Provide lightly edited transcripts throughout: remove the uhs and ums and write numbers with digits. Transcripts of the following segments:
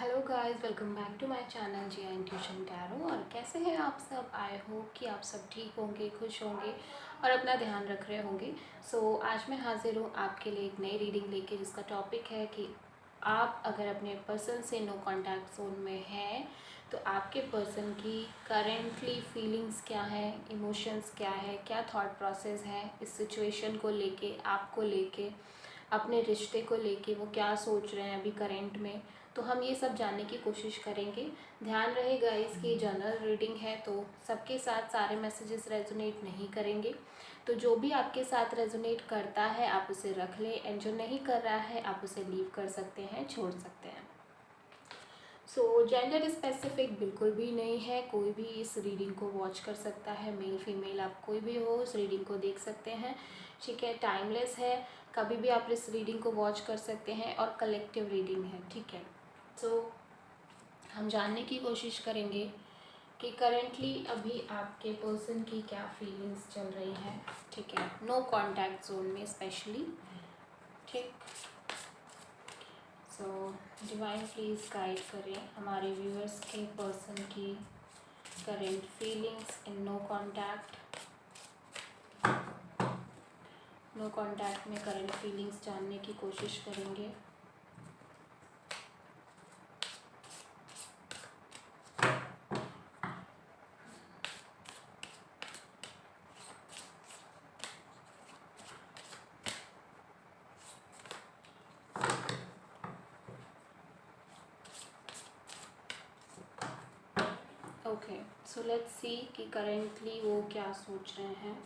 Hello guys, welcome back to my channel Jiya intuition tarot. और कैसे हैं आप सब? आई होप कि आप सब ठीक होंगे, खुश होंगे और अपना ध्यान रख रहे होंगे। आज मैं हाजिर हूँ आपके लिए एक नई रीडिंग लेके, जिसका टॉपिक है कि आप अगर अपने पर्सन से नो कांटेक्ट जोन में हैं तो आपके पर्सन की करेंटली फीलिंग्स क्या है, इमोशंस क्या है, क्या थॉट प्रोसेस है इस सिचुएशन को लेके, आपको लेके, अपने रिश्ते को लेके वो क्या सोच रहे हैं अभी करेंट में। तो हम ये सब जानने की कोशिश करेंगे। ध्यान रहेगा इसकी जनरल रीडिंग है, तो सबके साथ सारे मैसेजेस रेजोनेट नहीं करेंगे। तो जो भी आपके साथ रेजोनेट करता है आप उसे रख लें, एंड जो नहीं कर रहा है आप उसे लीव कर सकते हैं, छोड़ सकते हैं। जेंडर स्पेसिफिक बिल्कुल भी नहीं है, कोई भी इस रीडिंग को वॉच कर सकता है, मेल फीमेल आप कोई भी हो इस रीडिंग को देख सकते हैं। ठीक है, टाइमलेस है, कभी भी आप इस रीडिंग को वॉच कर सकते हैं और कलेक्टिव रीडिंग है। ठीक है, हम जानने की कोशिश करेंगे कि करेंटली अभी आपके पर्सन की क्या फीलिंग्स चल रही हैं। ठीक है, नो कांटेक्ट जोन में स्पेशली। ठीक, डिवाइन प्लीज़ गाइड करें हमारे व्यूअर्स के पर्सन की current feelings in no contact में करेंट फीलिंग्स जानने की कोशिश करेंगे। ओके, सो लेट्स सी कि करेंटली वो क्या सोच रहे हैं।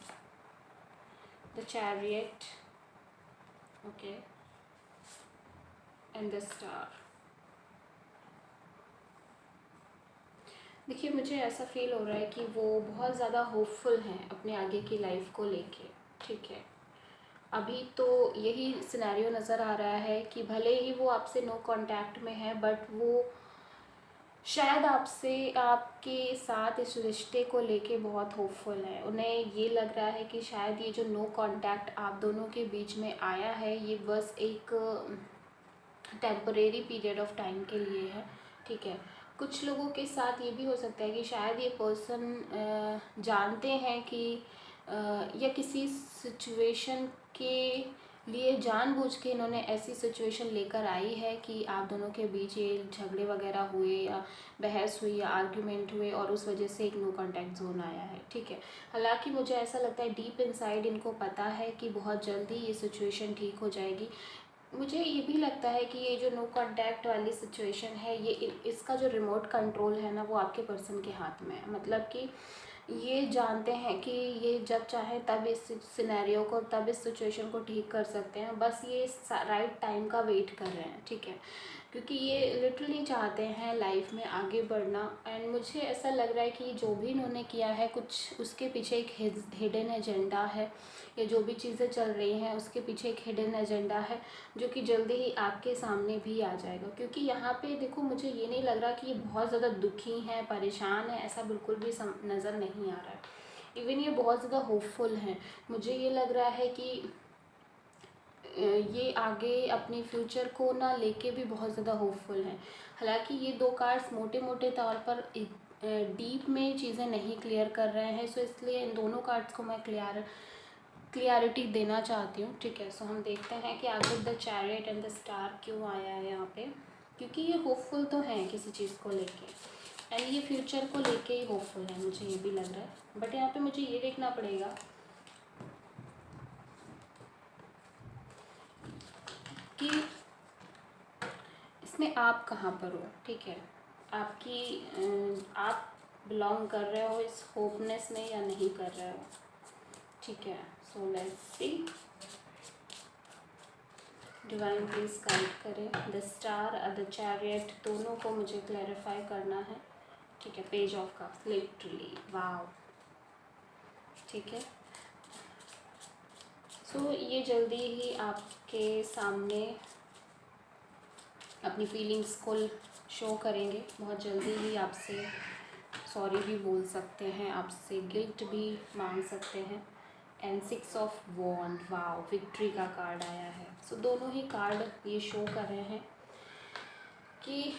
The chariot, okay, and the star. देखिए, मुझे ऐसा फील हो रहा है कि वो बहुत ज़्यादा होपफुल हैं अपने आगे की लाइफ को लेके। ठीक है, अभी तो यही सिनेरियो नज़र आ रहा है कि भले ही वो आपसे नो कांटेक्ट में है, बट वो शायद आपसे, आपके साथ इस रिश्ते को लेके बहुत होपफुल है। उन्हें ये लग रहा है कि शायद ये जो नो कांटेक्ट आप दोनों के बीच में आया है, ये बस एक टेम्परेरी पीरियड ऑफ टाइम के लिए है। ठीक है, कुछ लोगों के साथ ये भी हो सकता है कि शायद ये पर्सन जानते हैं कि या किसी सिचुएशन के लिए जानबूझ के इन्होंने ऐसी सिचुएशन लेकर आई है कि आप दोनों के बीच ये झगड़े वगैरह हुए या बहस हुई या आर्ग्यूमेंट हुए और उस वजह से एक नो कांटेक्ट जोन आया है। ठीक है, हालांकि मुझे ऐसा लगता है डीप इनसाइड इनको पता है कि बहुत जल्दी ये सिचुएशन ठीक हो जाएगी। मुझे ये भी लगता है कि ये जो नो कांटेक्ट वाली सिचुएशन है, ये इसका जो रिमोट कंट्रोल है ना, वो आपके पर्सन के हाथ में है। मतलब कि ये जानते हैं कि ये जब चाहे तब इस सिनेरियो को, तब इस सिचुएशन को ठीक कर सकते हैं। बस ये राइट टाइम का वेट कर रहे हैं। ठीक है, क्योंकि ये लिटरली चाहते हैं लाइफ में आगे बढ़ना। एंड मुझे ऐसा लग रहा है कि जो भी इन्होंने किया है, कुछ उसके पीछे एक हिडन एजेंडा है, या जो भी चीज़ें चल रही हैं उसके पीछे एक हिडन एजेंडा है, जो कि जल्दी ही आपके सामने भी आ जाएगा। क्योंकि यहाँ पे देखो, मुझे ये नहीं लग रहा कि ये बहुत ज़्यादा दुखी हैं, परेशान हैं, ऐसा बिल्कुल भी नज़र नहीं आ रहा है। इवन ये बहुत ज़्यादा होपफुल हैं। मुझे ये लग रहा है कि ये आगे अपने फ्यूचर को ना लेके भी बहुत ज़्यादा होपफुल हैं। हालांकि ये दो कार्ड्स मोटे मोटे तौर पर डीप में चीज़ें नहीं क्लियर कर रहे हैं, सो इसलिए इन दोनों कार्ड्स को मैं क्लियरिटी देना चाहती हूँ। ठीक है, सो हम देखते हैं कि आखिर the chariot and the star क्यों आया है यहाँ पे। क्योंकि ये होपफुल तो हैं किसी चीज़ को लेके, एंड ये फ्यूचर को लेके ही होपफुल है, मुझे ये भी लग रहा है। बट यहाँ पे मुझे ये देखना पड़ेगा कि इसमें आप कहाँ पर हो। ठीक है, आप बिलोंग कर रहे हो इस होपनेस में या नहीं कर रहे हो। ठीक है, so let's see, divine please guide करें द स्टार और द चैरियट, दोनों को मुझे क्लैरिफाई करना है। ठीक है, पेज ऑफ कप्स, लिटरली वाव। ठीक है, ये जल्दी ही आपके सामने अपनी फीलिंग्स को शो करेंगे। बहुत जल्दी ही आपसे सॉरी भी बोल सकते हैं, आपसे गिल्ट भी मांग सकते हैं। And 6 of wand, wow, victory का कार्ड आया है। दोनों ही कार्ड ये शो कर रहे हैं कि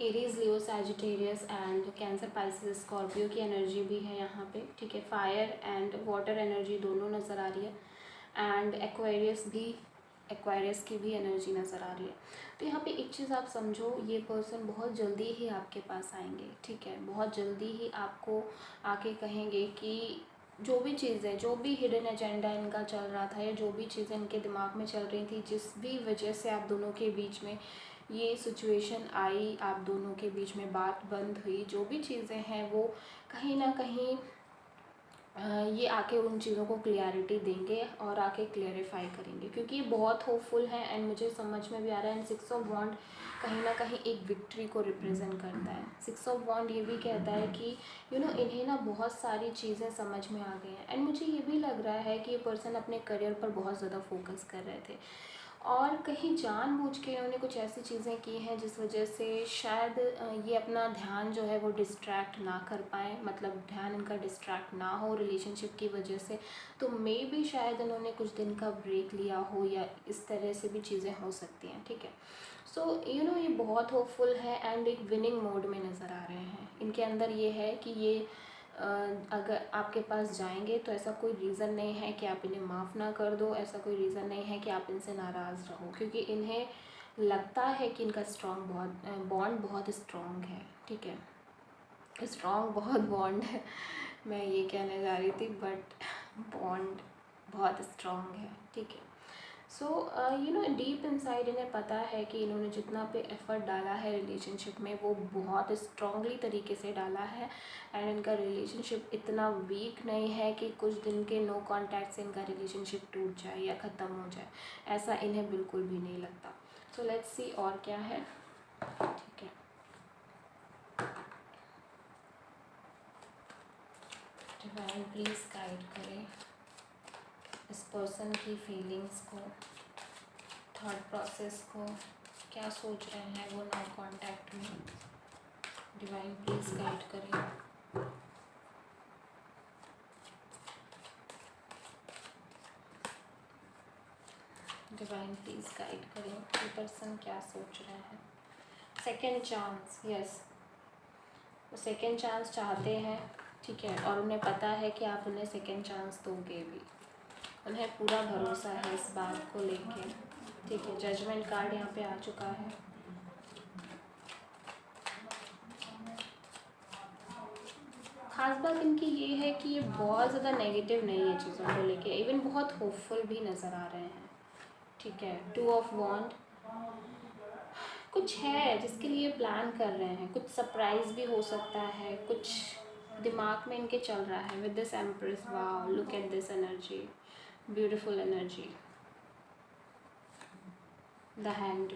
Aries, Leo, Sagittarius and cancer, Pisces, Scorpio की एनर्जी भी है यहाँ पे, ठीक है। फायर एंड वाटर एनर्जी दोनों नज़र आ रही है एंड एक्वायरियस की भी एनर्जी नज़र आ रही है। तो यहाँ पे एक चीज़ आप समझो, ये पर्सन बहुत जल्दी ही आपके पास आएंगे, ठीक है। बहुत जल्दी ही आपको आके कहेंगे कि जो भी चीज़ें, जो भी हिडन एजेंडा इनका चल रहा था या जो भी चीज़ें इनके दिमाग में चल रही थी, जिस भी वजह से आप दोनों के बीच में ये सिचुएशन आई, आप दोनों के बीच में बात बंद हुई, जो भी चीज़ें हैं वो कहीं ना कहीं ये आके उन चीज़ों को क्लियरिटी देंगे और आके क्लियरिफाई करेंगे, क्योंकि ये बहुत होपफुल है एंड मुझे समझ में भी आ रहा है। एंड 6 ऑफ वॉन्ड कहीं ना कहीं एक विक्ट्री को रिप्रेजेंट करता है। 6 ऑफ वॉन्ड ये भी कहता है कि इन्हें ना बहुत सारी चीज़ें समझ में आ गई हैं एंड मुझे ये भी लग रहा है कि ये पर्सन अपने करियर पर बहुत ज़्यादा फोकस कर रहे थे और कहीं जानबूझ के इन्होंने कुछ ऐसी चीज़ें की हैं जिस वजह से शायद ये अपना ध्यान जो है वो डिस्ट्रैक्ट ना कर पाएँ, मतलब ध्यान इनका डिस्ट्रैक्ट ना हो रिलेशनशिप की वजह से। तो मे भी शायद इन्होंने कुछ दिन का ब्रेक लिया हो या इस तरह से भी चीज़ें हो सकती हैं, ठीक है। सो ये बहुत होपफुल है एंड एक विनिंग मोड में नज़र आ रहे हैं। इनके अंदर ये है कि ये अगर आपके पास जाएंगे तो ऐसा कोई रीज़न नहीं है कि आप इन्हें माफ़ ना कर दो, ऐसा कोई रीज़न नहीं है कि आप इनसे नाराज़ रहो, क्योंकि इन्हें लगता है कि इनका बॉन्ड बहुत स्ट्रॉन्ग है, ठीक है। स्ट्रॉन्ग बहुत बॉन्ड है, मैं ये कहने जा रही थी, बट बॉन्ड बहुत स्ट्रॉन्ग है, ठीक है। सो डीप इनसाइड इन्हें पता है कि इन्होंने जितना पे एफर्ट डाला है रिलेशनशिप में वो बहुत स्ट्रांगली तरीके से डाला है एंड इनका रिलेशनशिप इतना वीक नहीं है कि कुछ दिन के नो कांटेक्ट से इनका रिलेशनशिप टूट जाए या ख़त्म हो जाए, ऐसा इन्हें बिल्कुल भी नहीं लगता। सो लेट्स सी और क्या है, ठीक है। डिवाइन प्लीज़ गाइड करें इस पर्सन की फीलिंग्स को, थॉट प्रोसेस को, क्या सोच रहे हैं वो नो कांटेक्ट में। डिवाइन प्लीज़ गाइड करें। डिवाइन प्लीज़ गाइड करें ये पर्सन क्या सोच रहे हैं। सेकेंड चांस, यस, वो सेकेंड चांस चाहते हैं, ठीक है, और उन्हें पता है कि आप उन्हें सेकेंड चांस दोगे भी, उन्हें पूरा भरोसा है इस बात को लेके, ठीक है। जजमेंट कार्ड यहाँ पे आ चुका है। खास बात इनकी ये है कि ये बहुत ज़्यादा नेगेटिव नहीं है चीज़ों को लेके, इवन बहुत होपफुल भी नज़र आ रहे हैं, ठीक है। 2 ऑफ वॉन्ड, कुछ है जिसके लिए प्लान कर रहे हैं, कुछ सरप्राइज भी हो सकता है, कुछ दिमाग में इनके चल रहा है। With this empress, wow, look at this energy, beautiful energy. The hanged,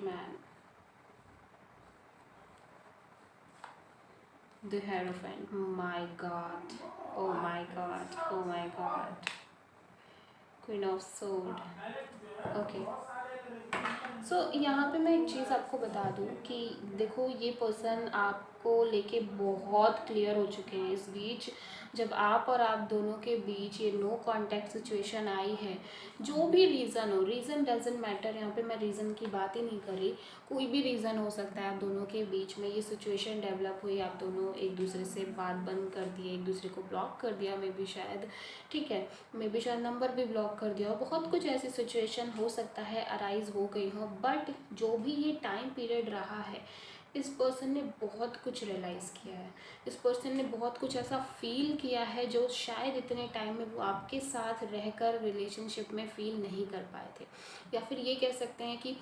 the Hierophant, my god, oh my god, oh my god, Queen of Sword, okay। सो यहाँ पे मैं एक चीज़ आपको बता दूँ कि देखो ये पर्सन आपको लेके बहुत क्लियर हो चुके हैं। इस बीच जब आप और आप दोनों के बीच ये नो कांटेक्ट सिचुएशन आई है, जो भी रीज़न हो, रीज़न डजेंट मैटर, यहाँ पे मैं रीज़न की बात ही नहीं करी, कोई भी रीज़न हो सकता है। आप दोनों के बीच में ये सिचुएशन डेवलप हुई, आप दोनों एक दूसरे से बात बंद कर दिए, एक दूसरे को ब्लॉक कर दिया, मे बी शायद, ठीक है, मे बी शायद नंबर भी ब्लॉक कर दिया, और बहुत कुछ ऐसी सिचुएशन हो सकता है अराइज हो गई हो। बट जो भी ये टाइम पीरियड रहा है, इस पर्सन ने बहुत कुछ रियलाइज़ किया है, इस पर्सन ने बहुत कुछ ऐसा फील किया है जो शायद इतने टाइम में वो आपके साथ रहकर रिलेशनशिप में फील नहीं कर पाए थे। या फिर ये कह सकते हैं कि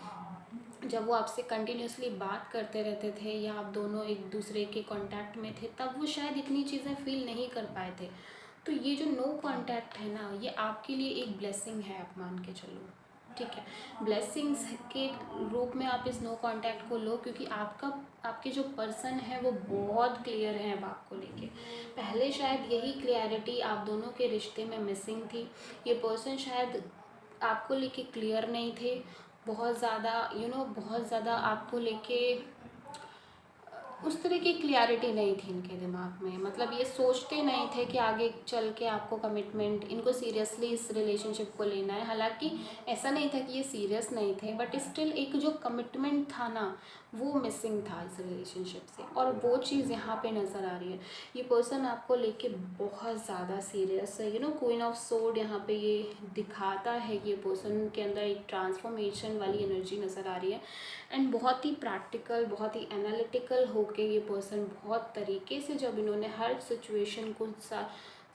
जब वो आपसे कंटिन्यूसली बात करते रहते थे या आप दोनों एक दूसरे के कांटेक्ट में थे, तब वो शायद इतनी चीज़ें फील नहीं कर पाए थे। तो ये जो नो कांटेक्ट है ना, ये आपके लिए एक ब्लेसिंग है, आप मान के चलो, ठीक है। ब्लेसिंग्स के रूप में आप इस नो कांटेक्ट को लो, क्योंकि आपके जो पर्सन है वो बहुत क्लियर है अब आपको लेके। पहले शायद यही क्लियरिटी आप दोनों के रिश्ते में मिसिंग थी। ये पर्सन शायद आपको लेके क्लियर नहीं थे, बहुत ज़्यादा बहुत ज़्यादा आपको लेके उस तरह की क्लियरिटी नहीं थी इनके दिमाग में, मतलब ये सोचते नहीं थे कि आगे चल के आपको कमिटमेंट, इनको सीरियसली इस रिलेशनशिप को लेना है। हालांकि ऐसा नहीं था कि ये सीरियस नहीं थे, बट स्टिल एक जो कमिटमेंट था ना, वो मिसिंग था इस रिलेशनशिप से, और वो चीज़ यहाँ पे नज़र आ रही है। ये पर्सन आपको लेके बहुत ज़्यादा सीरियस है, क्वीन ऑफ सोर्ड यहाँ पे ये दिखाता है कि ये पर्सन के अंदर एक ट्रांसफॉर्मेशन वाली एनर्जी नज़र आ रही है। एंड बहुत ही प्रैक्टिकल, बहुत ही एनालिटिकल होके ये पर्सन बहुत तरीके से, जब इन्होंने हर सिचुएशन को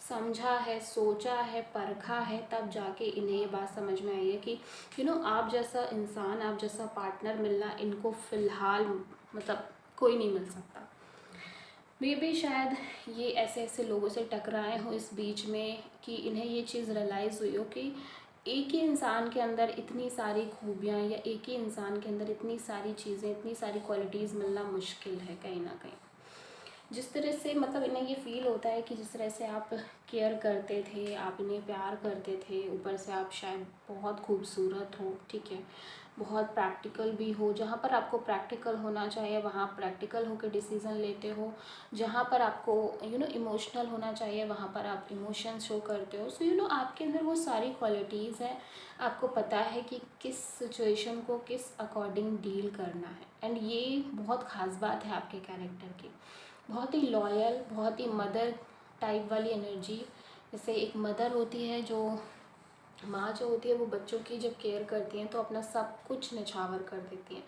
समझा है, सोचा है, परखा है, तब जाके इन्हें ये बात समझ में आई है कि आप जैसा इंसान, आप जैसा पार्टनर मिलना इनको फ़िलहाल मतलब कोई नहीं मिल सकता। मे भी शायद ये ऐसे ऐसे लोगों से टकराए हो इस बीच में कि इन्हें ये चीज़ रियलाइज़ हुई हो कि एक ही इंसान के अंदर इतनी सारी खूबियाँ, या एक ही इंसान के अंदर इतनी सारी चीज़ें, इतनी सारी क्वालिटीज़ मिलना मुश्किल है कहीं ना कहीं। जिस तरह से मतलब इन्हें ये फ़ील होता है कि जिस तरह से आप केयर करते थे, आप इन्हें प्यार करते थे, ऊपर से आप शायद बहुत खूबसूरत हो, ठीक है, बहुत प्रैक्टिकल भी हो, जहाँ पर आपको प्रैक्टिकल होना चाहिए वहाँ प्रैक्टिकल होकर डिसीज़न लेते हो, जहाँ पर आपको इमोशनल होना चाहिए वहाँ पर आप इमोशन शो करते हो। सो आपके अंदर वो सारी क्वालिटीज़ हैं, आपको पता है कि किस सिचुएशन को किस अकॉर्डिंग डील करना है। एंड ये बहुत ख़ास बात है आपके कैरेक्टर की, बहुत ही लॉयल, बहुत ही मदर टाइप वाली एनर्जी। जैसे एक मदर होती है, जो माँ जो होती है वो बच्चों की जब केयर करती हैं तो अपना सब कुछ निछावर कर देती हैं।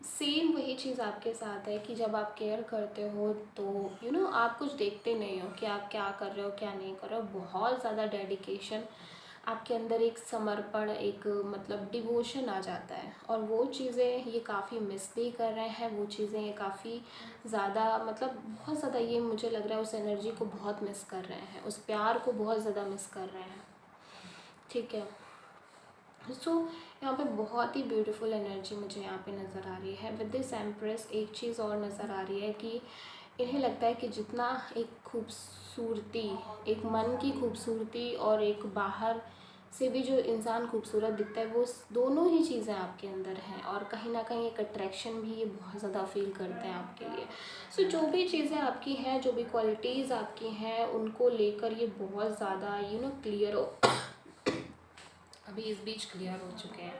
सेम वही चीज़ आपके साथ है कि जब आप केयर करते हो तो आप कुछ देखते नहीं हो कि आप क्या कर रहे हो, क्या नहीं कर रहे हो। बहुत ज़्यादा डेडिकेशन आपके अंदर, एक समर्पण, एक मतलब डिवोशन आ जाता है, और वो चीज़ें ये काफ़ी मिस भी कर रहे हैं। वो चीज़ें ये काफ़ी ज़्यादा मतलब बहुत ज़्यादा, ये मुझे लग रहा है उस एनर्जी को बहुत मिस कर रहे हैं, उस प्यार को बहुत ज़्यादा मिस कर रहे हैं, ठीक है। सो यहाँ पे बहुत ही ब्यूटीफुल एनर्जी मुझे यहाँ पे नज़र आ रही है। विद दिस एम्प्रेस एक चीज़ और नज़र आ रही है कि इन्हें लगता है कि जितना एक खूबसूरती, एक मन की खूबसूरती और एक बाहर से भी जो इंसान खूबसूरत दिखता है, वो दोनों ही चीज़ें आपके अंदर हैं, और कहीं ना कहीं एक अट्रैक्शन भी ये बहुत ज़्यादा फील करते हैं आपके लिए। सो जो भी चीज़ें आपकी हैं, जो भी क्वालिटीज़ आपकी हैं, उनको लेकर ये बहुत ज़्यादा क्लियर हो अभी इस बीच क्लियर हो चुके हैं।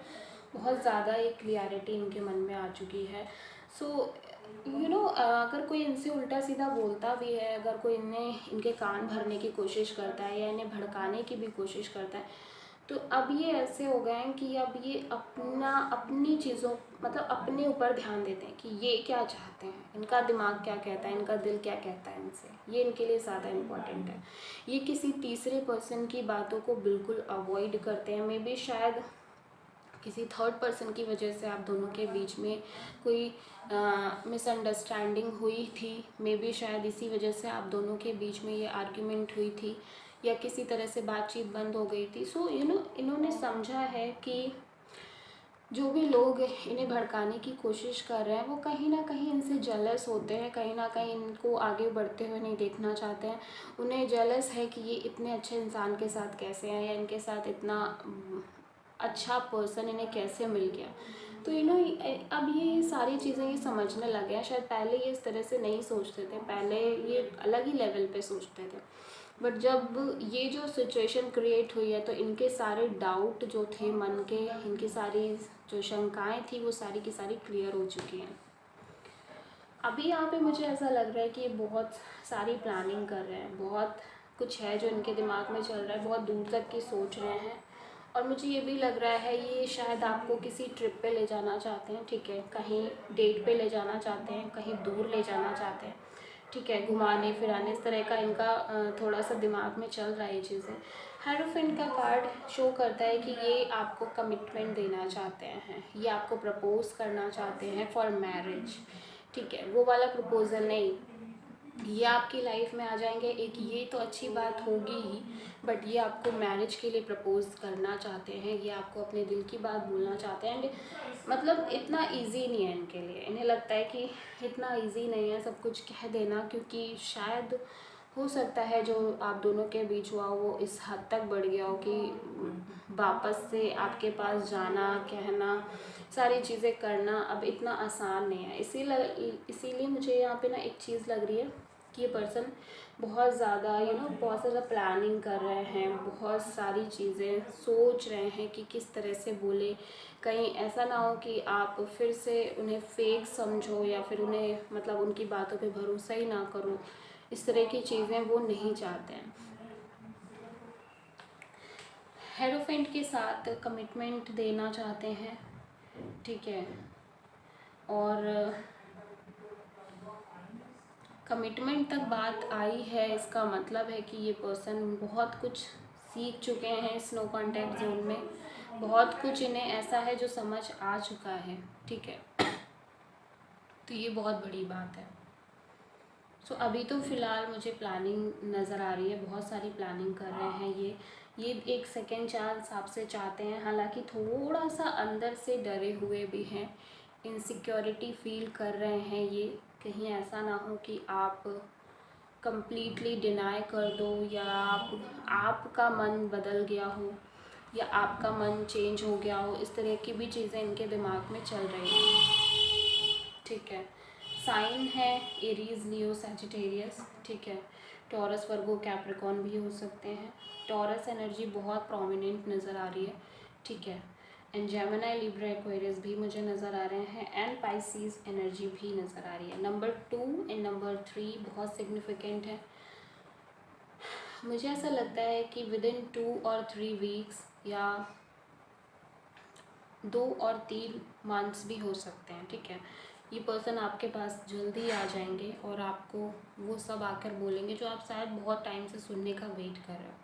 बहुत ज़्यादा एक क्लियरिटी इनके मन में आ चुकी है। सो अगर कोई इनसे उल्टा सीधा बोलता भी है, अगर कोई इनके कान भरने की कोशिश करता है या इन्हें भड़काने की भी कोशिश करता है, तो अब ये ऐसे हो गए हैं कि अब ये अपनी चीज़ों मतलब अपने ऊपर ध्यान देते हैं कि ये क्या चाहते हैं, इनका दिमाग क्या कहता है, इनका दिल क्या कहता है इनसे, ये इनके लिए ज़्यादा इम्पोर्टेंट है। ये किसी तीसरे पर्सन की बातों को बिल्कुल अवॉइड करते हैं। मे बी शायद किसी थर्ड पर्सन की वजह से आप दोनों के बीच में कोई मिसअंडरस्टैंडिंग हुई थी। मे बी शायद इसी वजह से आप दोनों के बीच में ये आर्ग्यूमेंट हुई थी, या किसी तरह से बातचीत बंद हो गई थी। सो इन्होंने समझा है कि जो भी लोग इन्हें भड़काने की कोशिश कर रहे हैं, वो कहीं ना कहीं इनसे जेलस होते हैं, कहीं ना कहीं इनको आगे बढ़ते हुए नहीं देखना चाहते हैं। उन्हें जेलस है कि ये इतने अच्छे इंसान के साथ कैसे हैं, या इनके साथ इतना अच्छा पर्सन इन्हें कैसे मिल गया। तो अब ये सारी चीज़ें ये समझने लगे हैं। शायद पहले ये इस तरह से नहीं सोचते थे, पहले ये अलग ही लेवल पे सोचते थे, बट जब ये जो सिचुएशन क्रिएट हुई है तो इनके सारे डाउट जो थे मन के, इनकी सारी जो शंकाएं थी, वो सारी की सारी क्लियर हो चुकी हैं। अभी यहाँ पे मुझे ऐसा लग रहा है कि ये बहुत सारी प्लानिंग कर रहे हैं, बहुत कुछ है जो इनके दिमाग में चल रहा है, बहुत दूर तक की सोच रहे हैं। और मुझे ये भी लग रहा है ये शायद आपको किसी ट्रिप पे ले जाना चाहते हैं, ठीक है, कहीं डेट पे ले जाना चाहते हैं, कहीं दूर ले जाना चाहते हैं, ठीक है, घुमाने फिराने, इस तरह का इनका थोड़ा सा दिमाग में चल रहा है ये चीज़ें। हायरोफेंट का कार्ड शो करता है कि ये आपको कमिटमेंट देना चाहते हैं, ये आपको प्रपोज करना चाहते हैं फॉर मैरिज, ठीक है, वो वाला प्रपोजल नहीं, ये आपकी लाइफ में आ जाएंगे। एक ये तो अच्छी बात होगी ही, बट ये आपको मैरिज के लिए प्रपोज करना चाहते हैं, ये आपको अपने दिल की बात बोलना चाहते हैं। एंड मतलब इतना इजी नहीं है इनके लिए, इन्हें लगता है कि इतना इजी नहीं है सब कुछ कह देना, क्योंकि शायद हो सकता है जो आप दोनों के बीच हुआ वो इस हद तक बढ़ गया हो कि वापस से आपके पास जाना, कहना, सारी चीज़ें करना अब इतना आसान नहीं है। इसीलिए मुझे यहाँ पे ना एक चीज़ लग रही है कि ये पर्सन बहुत ज़्यादा बहुत ज़्यादा प्लानिंग कर रहे हैं, बहुत सारी चीज़ें सोच रहे हैं कि किस तरह से बोले। कहीं ऐसा ना हो कि आप फिर से उन्हें फेक समझो या फिर उन्हें मतलब उनकी बातों पे भरोसा ही ना करो। इस तरह की चीज़ें वो नहीं चाहते हैं। हेरोफेंट के साथ कमिटमेंट देना चाहते हैं, ठीक है, और कमिटमेंट तक बात आई है, इसका मतलब है कि ये पर्सन बहुत कुछ सीख चुके हैं इस नो कॉन्टैक्ट जोन में। बहुत कुछ इन्हें ऐसा है जो समझ आ चुका है, ठीक है। तो ये बहुत बड़ी बात है। सो अभी तो फ़िलहाल मुझे प्लानिंग नज़र आ रही है, बहुत सारी प्लानिंग कर रहे हैं ये एक सेकेंड चांस आपसे चाहते हैं। हालांकि थोड़ा सा अंदर से डरे हुए भी हैं, इनसिक्योरिटी फील कर रहे हैं ये, कहीं ऐसा ना हो कि आप कंप्लीटली डिनाई कर दो या आपका मन बदल गया हो या आपका मन चेंज हो गया हो। इस तरह की भी चीज़ें इनके दिमाग में चल रही हैं, ठीक है। साइन है एरीज, लियो, सैजिटेरियस, ठीक है। टॉरस, वर्गो, कैप्रिकॉर्न भी हो सकते हैं। टॉरस एनर्जी बहुत प्रोमिनेंट नज़र आ रही है, ठीक है। एंड जेमिनी, लिब्रा, एक्वेरियस भी मुझे नज़र आ रहे हैं। एंड पाइसीज एनर्जी भी नज़र आ रही है। नंबर 2 एंड नंबर 3 बहुत सिग्निफिकेंट है। मुझे ऐसा लगता है कि विद इन 2 और 3 वीक्स या 2 और 3 मंथ्स भी हो सकते हैं, ठीक है। ये पर्सन आपके पास जल्दी आ जाएंगे और आपको वो सब आकर बोलेंगे जो आप शायद बहुत टाइम से सुनने का वेट कर रहे हो,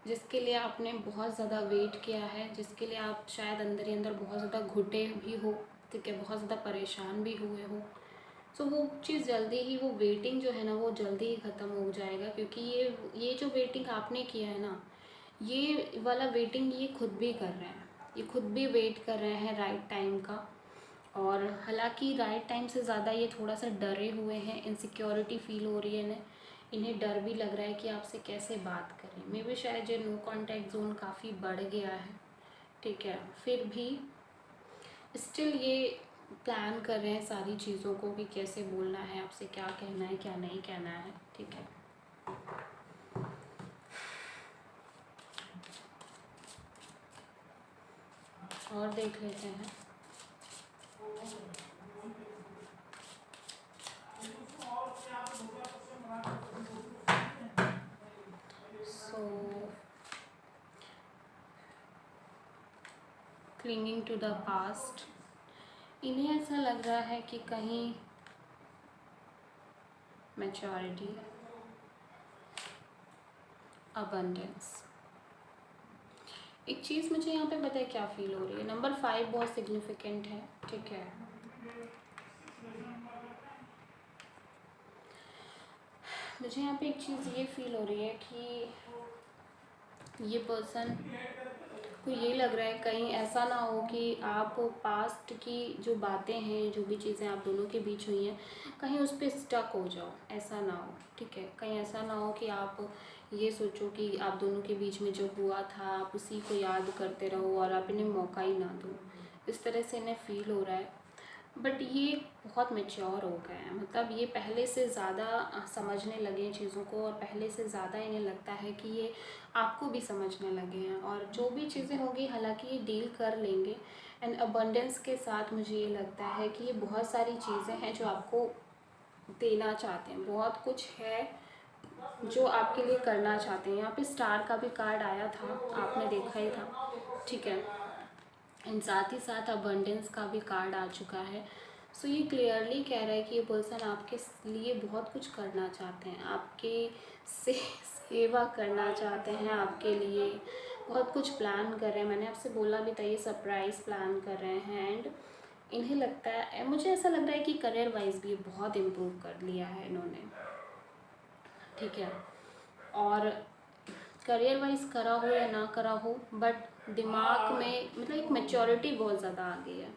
जिसके लिए आपने बहुत ज़्यादा वेट किया है, जिसके लिए आप शायद अंदर ही अंदर बहुत ज़्यादा घुटे भी हो, ठीक है, बहुत ज़्यादा परेशान भी हुए हो। सो वो चीज़ जल्दी ही, वो वेटिंग जो है ना वो जल्दी ही ख़त्म हो जाएगा, क्योंकि ये जो वेटिंग आपने किया है ना, ये वाला वेटिंग ये खुद भी कर रहे हैं, ये खुद भी वेट कर रहे हैं राइट टाइम का। और हालांकि राइट टाइम से ज़्यादा ये थोड़ा सा डरे हुए हैं, इनसिक्योरिटी फील हो रही है इन्हें डर भी लग रहा है कि आपसे कैसे बात करें। मे बी शायद ये नो कॉन्टैक्ट जोन काफ़ी बढ़ गया है, ठीक है। फिर भी स्टिल ये प्लान कर रहे हैं सारी चीज़ों को कि कैसे बोलना है, आपसे क्या कहना है, क्या नहीं कहना है, ठीक है। और देख लेते हैं। सो क्लिंगिंग टू द पास्ट, इन्हें ऐसा लग रहा है कि कहीं मैच्योरिटी, अबंडेंस। एक चीज़ मुझे यहाँ पे पता है क्या फील हो रही है। नंबर 5 बहुत सिग्निफिकेंट है, ठीक है। मुझे यहाँ पे एक चीज़ ये फील हो रही है कि ये पर्सन को ये लग रहा है कहीं ऐसा ना हो कि आप पास्ट की जो बातें हैं, जो भी चीज़ें आप दोनों के बीच हुई हैं, कहीं उस पर स्टक हो जाओ, ऐसा ना हो, ठीक है। कहीं ऐसा ना हो कि आप ये सोचो कि आप दोनों के बीच में जो हुआ था आप उसी को याद करते रहो और आप इन्हें मौका ही ना दो। इस तरह से इन्हें फील हो रहा है। बट ये बहुत मैच्योर हो गए हैं, मतलब ये पहले से ज़्यादा समझने लगे हैं चीज़ों को, और पहले से ज़्यादा इन्हें लगता है कि ये आपको भी समझने लगे हैं, और जो भी चीज़ें होंगी हालांकि ये डील कर लेंगे। एंड अबंडेंस के साथ मुझे ये लगता है कि ये बहुत सारी चीज़ें हैं जो आपको देना चाहते हैं, बहुत कुछ है जो आपके लिए करना चाहते हैं। यहाँ पे स्टार का भी कार्ड आया था, आपने देखा ही था, ठीक है। एंड साथ ही साथ अबंडेंस का भी कार्ड आ चुका है। सो ये क्लियरली कह रहा है कि ये पर्सन आपके लिए बहुत कुछ करना चाहते हैं, आपके सेवा करना चाहते हैं, आपके लिए बहुत कुछ प्लान कर रहे हैं। मैंने आपसे बोला भी था ये सरप्राइज़ प्लान कर रहे हैं। एंड इन्हें लगता है, मुझे ऐसा लग रहा है कि करियर वाइज भी बहुत इम्प्रूव कर लिया है इन्होंने, ठीक है। और करियर वाइज करा हो या ना करा हो, बट दिमाग में मतलब एक मैच्योरिटी बहुत ज़्यादा आ गई है,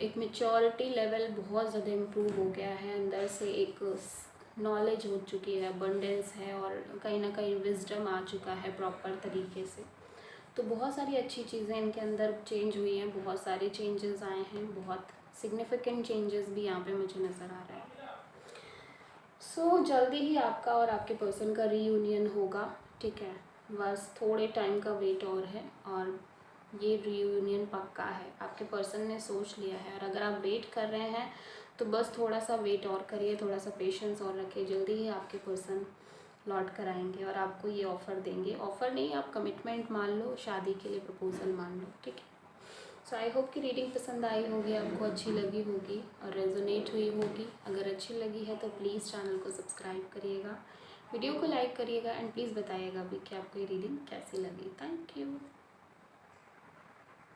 एक मैच्योरिटी लेवल बहुत ज़्यादा इम्प्रूव हो गया है अंदर से। एक नॉलेज हो चुकी है, अबंडेंस है और कहीं ना कहीं विजडम आ चुका है प्रॉपर तरीके से। तो बहुत सारी अच्छी चीज़ें इनके अंदर चेंज हुई हैं, बहुत सारे चेंजेस आए हैं, बहुत सिग्निफिकेंट चेंजेस भी यहाँ पे मुझे नज़र आ रहा है। सो जल्दी ही आपका और आपके पर्सन का रीयूनियन होगा, ठीक है। बस थोड़े टाइम का वेट और है और ये रीयूनियन पक्का है, आपके पर्सन ने सोच लिया है। और अगर आप वेट कर रहे हैं तो बस थोड़ा सा वेट और करिए, थोड़ा सा पेशेंस और रखिए, जल्दी ही आपके पर्सन लौट कर आएंगे और आपको ये ऑफ़र देंगे। ऑफ़र नहीं, आप कमिटमेंट मान लो, शादी के लिए प्रपोजल मान लो, ठीक है। सो आई होप कि रीडिंग पसंद आई होगी, आपको अच्छी लगी होगी और रेजोनेट हुई होगी। अगर अच्छी लगी है तो प्लीज़ चैनल को सब्सक्राइब करिएगा, वीडियो को लाइक करिएगा एंड प्लीज़ बताइएगा भी कि आपको ये रीडिंग कैसी लगी। Thank you.